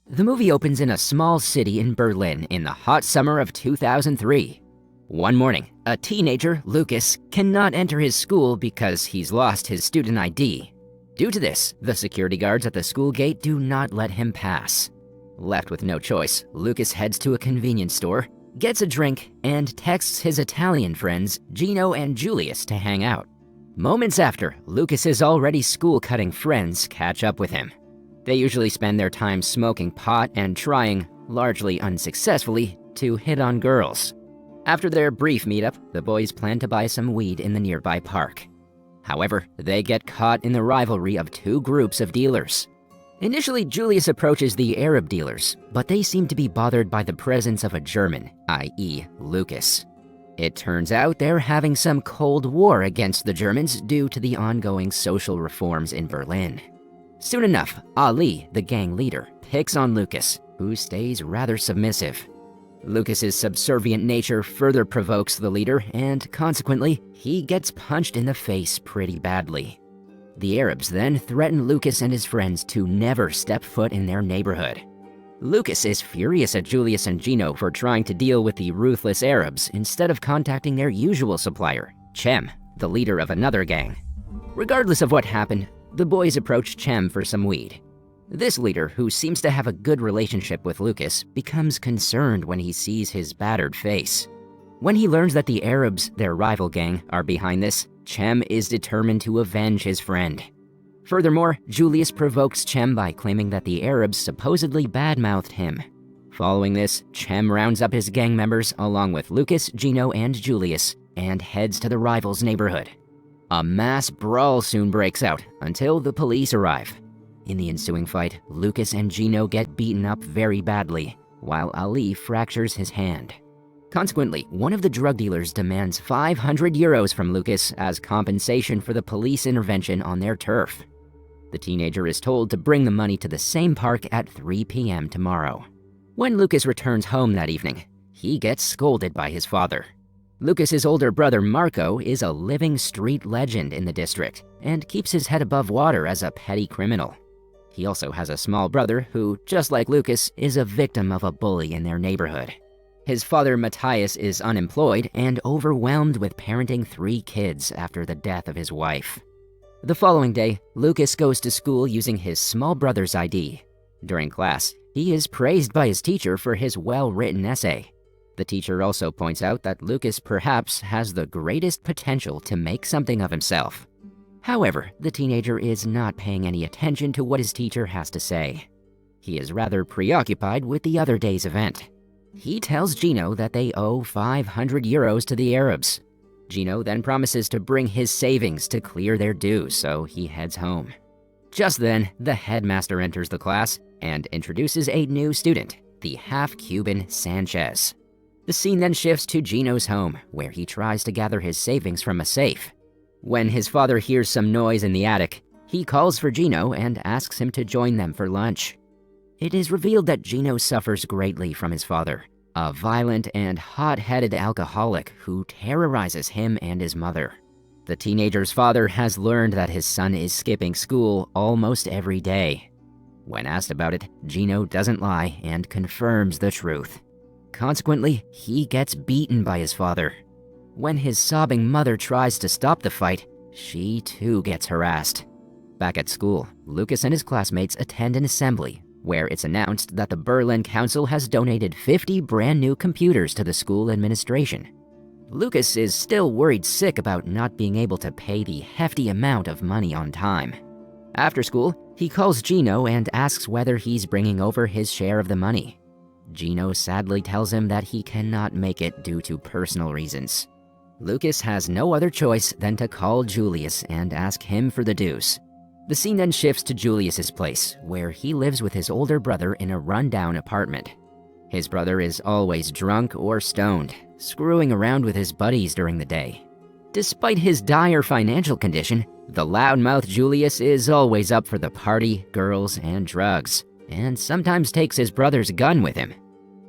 The movie opens in a small city in Berlin in the hot summer of 2003. One morning, a teenager, Lucas, cannot enter his school because he's lost his student ID. Due to this, the security guards at the school gate do not let him pass. Left with no choice, Lucas heads to a convenience store, gets a drink, and texts his Italian friends Gino and Julius to hang out. Moments after, Lucas's already school-cutting friends catch up with him. They usually spend their time smoking pot and trying, largely unsuccessfully, to hit on girls. After their brief meetup, the boys plan to buy some weed in the nearby park. However, they get caught in the rivalry of two groups of dealers. Initially, Julius approaches the Arab dealers, but they seem to be bothered by the presence of a German, i.e. Lucas. It turns out they're having some Cold War against the Germans due to the ongoing social reforms in Berlin. Soon enough, Ali, the gang leader, picks on Lucas, who stays rather submissive. Lucas's subservient nature further provokes the leader, and consequently, he gets punched in the face pretty badly. The Arabs then threaten Lucas and his friends to never step foot in their neighborhood. Lucas is furious at Julius and Gino for trying to deal with the ruthless Arabs instead of contacting their usual supplier, Cem, the leader of another gang. Regardless of what happened, the boys approach Cem for some weed. This leader, who seems to have a good relationship with Lucas, becomes concerned when he sees his battered face. When he learns that the Arabs, their rival gang, are behind this, Cem is determined to avenge his friend. Furthermore, Julius provokes Cem by claiming that the Arabs supposedly badmouthed him. Following this, Cem rounds up his gang members along with Lucas, Gino, and Julius, and heads to the rivals' neighborhood. A mass brawl soon breaks out until the police arrive. In the ensuing fight, Lucas and Gino get beaten up very badly, while Ali fractures his hand. Consequently, one of the drug dealers demands 500 euros from Lucas as compensation for the police intervention on their turf. The teenager is told to bring the money to the same park at 3 p.m. tomorrow. When Lucas returns home that evening, he gets scolded by his father. Lucas's older brother Marco is a living street legend in the district and keeps his head above water as a petty criminal. He also has a small brother who, just like Lucas, is a victim of a bully in their neighborhood. His father Matthias is unemployed and overwhelmed with parenting 3 kids after the death of his wife. The following day, Lucas goes to school using his small brother's ID. During class, he is praised by his teacher for his well-written essay. The teacher also points out that Lucas perhaps has the greatest potential to make something of himself. However, the teenager is not paying any attention to what his teacher has to say. He is rather preoccupied with the other day's event. He tells Gino that they owe 500 euros to the Arabs. Gino then promises to bring his savings to clear their dues, so he heads home. Just then, the headmaster enters the class and introduces a new student, the half-Cuban Sanchez. The scene then shifts to Gino's home, where he tries to gather his savings from a safe. When his father hears some noise in the attic, he calls for Gino and asks him to join them for lunch. It is revealed that Gino suffers greatly from his father, a violent and hot-headed alcoholic who terrorizes him and his mother. The teenager's father has learned that his son is skipping school almost every day. When asked about it, Gino doesn't lie and confirms the truth. Consequently, he gets beaten by his father. When his sobbing mother tries to stop the fight, she too gets harassed. Back at school, Lucas and his classmates attend an assembly where it's announced that the Berlin Council has donated 50 brand new computers to the school administration. Lucas is still worried sick about not being able to pay the hefty amount of money on time. After school, he calls Gino and asks whether he's bringing over his share of the money. Gino sadly tells him that he cannot make it due to personal reasons. Lucas has no other choice than to call Julius and ask him for the dues. The scene then shifts to Julius's place, where he lives with his older brother in a rundown apartment. His brother is always drunk or stoned, screwing around with his buddies during the day. Despite his dire financial condition, the loudmouth Julius is always up for the party, girls, and drugs, and sometimes takes his brother's gun with him.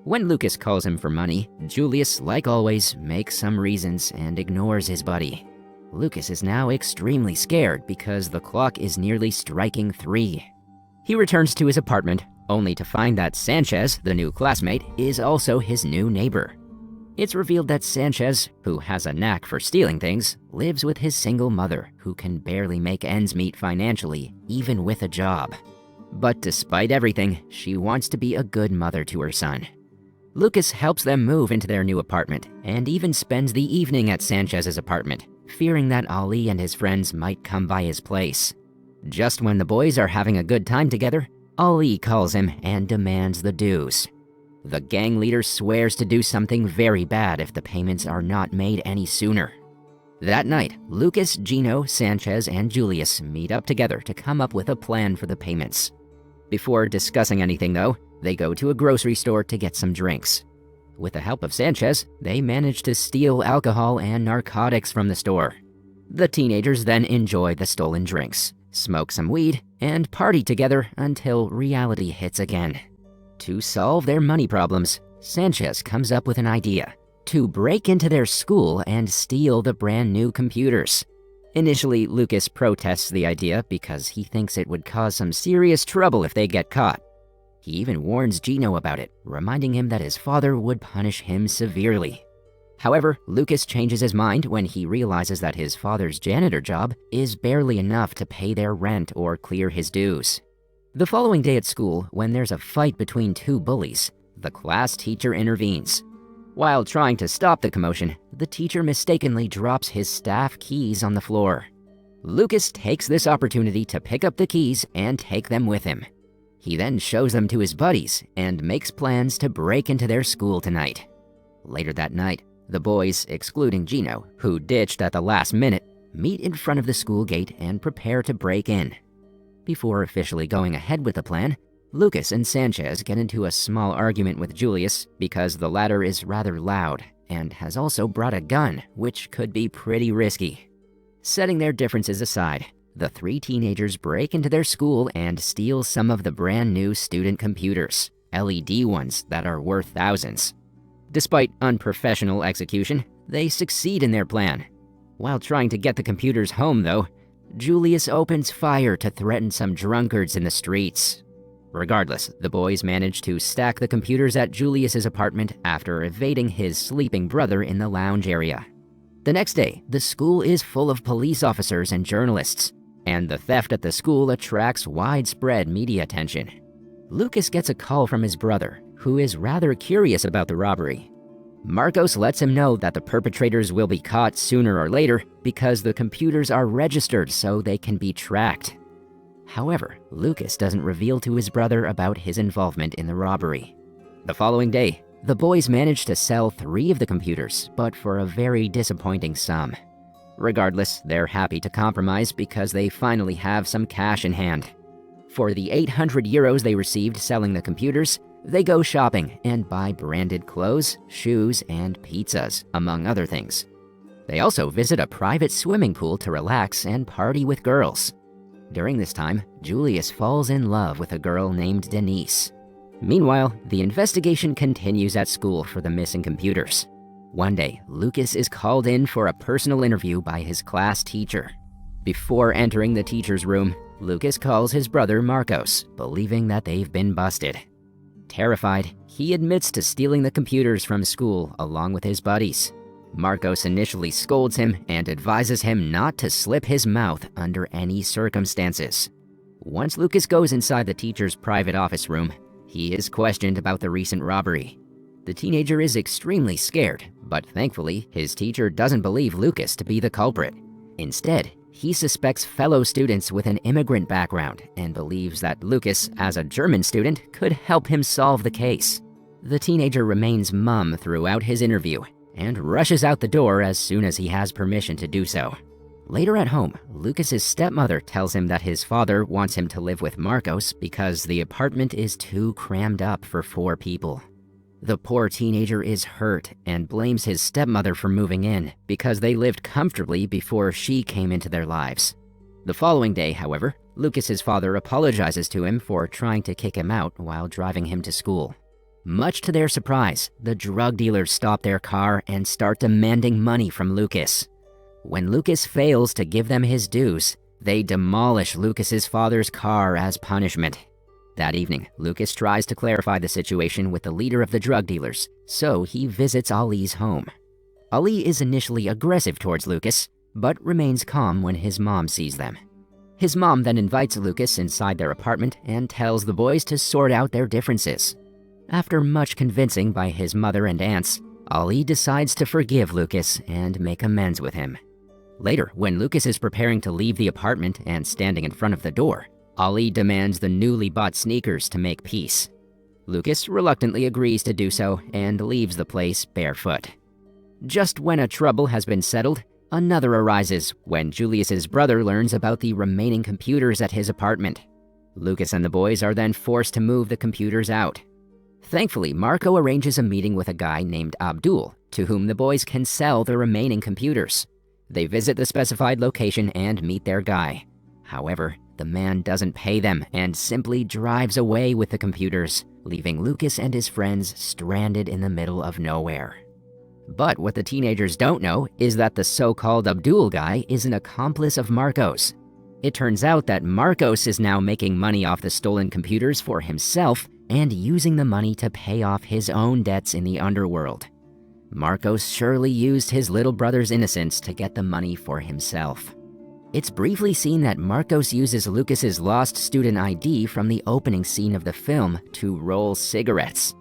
When Lucas calls him for money, Julius, like always, makes some reasons and ignores his buddy. Lucas is now extremely scared because the clock is nearly striking 3. He returns to his apartment, only to find that Sanchez, the new classmate, is also his new neighbor. It's revealed that Sanchez, who has a knack for stealing things, lives with his single mother, who can barely make ends meet financially, even with a job. But despite everything, she wants to be a good mother to her son. Lucas helps them move into their new apartment, and even spends the evening at Sanchez's apartment, fearing that Ali and his friends might come by his place. Just when the boys are having a good time together, Ali calls him and demands the dues. The gang leader swears to do something very bad if the payments are not made any sooner. That night, Lucas, Gino, Sanchez, and Julius meet up together to come up with a plan for the payments. Before discussing anything though, they go to a grocery store to get some drinks. With the help of Sanchez, they manage to steal alcohol and narcotics from the store. The teenagers then enjoy the stolen drinks, smoke some weed, and party together until reality hits again. To solve their money problems, Sanchez comes up with an idea: to break into their school and steal the brand new computers. Initially, Lucas protests the idea because he thinks it would cause some serious trouble if they get caught. He even warns Gino about it, reminding him that his father would punish him severely. However, Lucas changes his mind when he realizes that his father's janitor job is barely enough to pay their rent or clear his dues. The following day at school, when there's a fight between two bullies, the class teacher intervenes. While trying to stop the commotion, the teacher mistakenly drops his staff keys on the floor. Lucas takes this opportunity to pick up the keys and take them with him. He then shows them to his buddies and makes plans to break into their school tonight. Later that night, the boys, excluding Gino, who ditched at the last minute, meet in front of the school gate and prepare to break in. Before officially going ahead with the plan, Lucas and Sanchez get into a small argument with Julius because the latter is rather loud and has also brought a gun, which could be pretty risky. Setting their differences aside, the three teenagers break into their school and steal some of the brand new student computers, LED ones that are worth thousands. Despite unprofessional execution, they succeed in their plan. While trying to get the computers home though, Julius opens fire to threaten some drunkards in the streets. Regardless, the boys manage to stack the computers at Julius's apartment after evading his sleeping brother in the lounge area. The next day, the school is full of police officers and journalists, and the theft at the school attracts widespread media attention. Lucas gets a call from his brother, who is rather curious about the robbery. Marcos lets him know that the perpetrators will be caught sooner or later because the computers are registered so they can be tracked. However, Lucas doesn't reveal to his brother about his involvement in the robbery. The following day, the boys manage to sell 3 of the computers, but for a very disappointing sum. Regardless, they're happy to compromise because they finally have some cash in hand. For the 800 euros they received selling the computers, they go shopping and buy branded clothes, shoes, and pizzas, among other things. They also visit a private swimming pool to relax and party with girls. During this time, Julius falls in love with a girl named Denise. Meanwhile, the investigation continues at school for the missing computers. One day, Lucas is called in for a personal interview by his class teacher. Before entering the teacher's room, Lucas calls his brother Marcos, believing that they've been busted. Terrified, he admits to stealing the computers from school along with his buddies. Marcos initially scolds him and advises him not to slip his mouth under any circumstances. Once Lucas goes inside the teacher's private office room, he is questioned about the recent robbery. The teenager is extremely scared, but thankfully, his teacher doesn't believe Lucas to be the culprit. Instead, he suspects fellow students with an immigrant background and believes that Lucas, as a German student, could help him solve the case. The teenager remains mum throughout his interview and rushes out the door as soon as he has permission to do so. Later at home, Lucas's stepmother tells him that his father wants him to live with Marcos because the apartment is too crammed up for 4 people. The poor teenager is hurt and blames his stepmother for moving in because they lived comfortably before she came into their lives. The following day, however, Lucas's father apologizes to him for trying to kick him out while driving him to school. Much to their surprise, the drug dealers stop their car and start demanding money from Lucas. When Lucas fails to give them his dues, they demolish Lucas's father's car as punishment. That evening, Lucas tries to clarify the situation with the leader of the drug dealers, so he visits Ali's home. Ali is initially aggressive towards Lucas, but remains calm when his mom sees them. His mom then invites Lucas inside their apartment and tells the boys to sort out their differences. After much convincing by his mother and aunts, Ali decides to forgive Lucas and make amends with him. Later, when Lucas is preparing to leave the apartment and standing in front of the door, Ali demands the newly bought sneakers to make peace. Lucas reluctantly agrees to do so and leaves the place barefoot. Just when a trouble has been settled, another arises when Julius's brother learns about the remaining computers at his apartment. Lucas and the boys are then forced to move the computers out. Thankfully, Marco arranges a meeting with a guy named Abdul, to whom the boys can sell the remaining computers. They visit the specified location and meet their guy. However, the man doesn't pay them and simply drives away with the computers, leaving Lucas and his friends stranded in the middle of nowhere. But what the teenagers don't know is that the so-called Abdul guy is an accomplice of Marco's. It turns out that Marcos is now making money off the stolen computers for himself and using the money to pay off his own debts in the underworld. Marcos surely used his little brother's innocence to get the money for himself. It's briefly seen that Marcos uses Lucas's lost student ID from the opening scene of the film to roll cigarettes.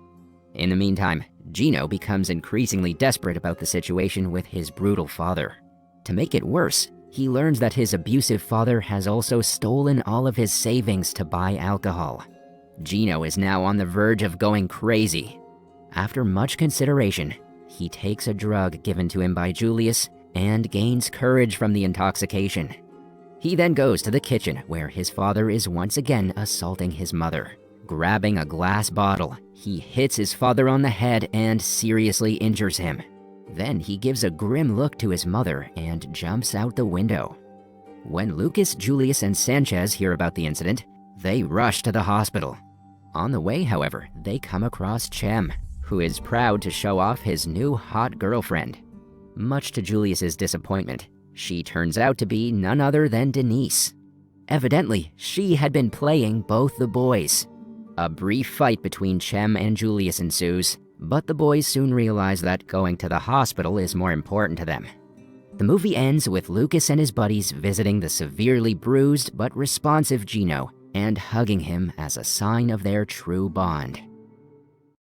In the meantime, Gino becomes increasingly desperate about the situation with his brutal father. To make it worse, he learns that his abusive father has also stolen all of his savings to buy alcohol. Gino is now on the verge of going crazy. After much consideration, he takes a drug given to him by Julius and gains courage from the intoxication. He then goes to the kitchen where his father is once again assaulting his mother. Grabbing a glass bottle, he hits his father on the head and seriously injures him. Then he gives a grim look to his mother and jumps out the window. When Lucas, Julius, and Sanchez hear about the incident, they rush to the hospital. On the way, however, they come across Chem, who is proud to show off his new hot girlfriend. Much to Julius's disappointment, she turns out to be none other than Denise. Evidently, she had been playing both the boys. A brief fight between Chem and Julius ensues, but the boys soon realize that going to the hospital is more important to them. The movie ends with Lucas and his buddies visiting the severely bruised but responsive Gino and hugging him as a sign of their true bond.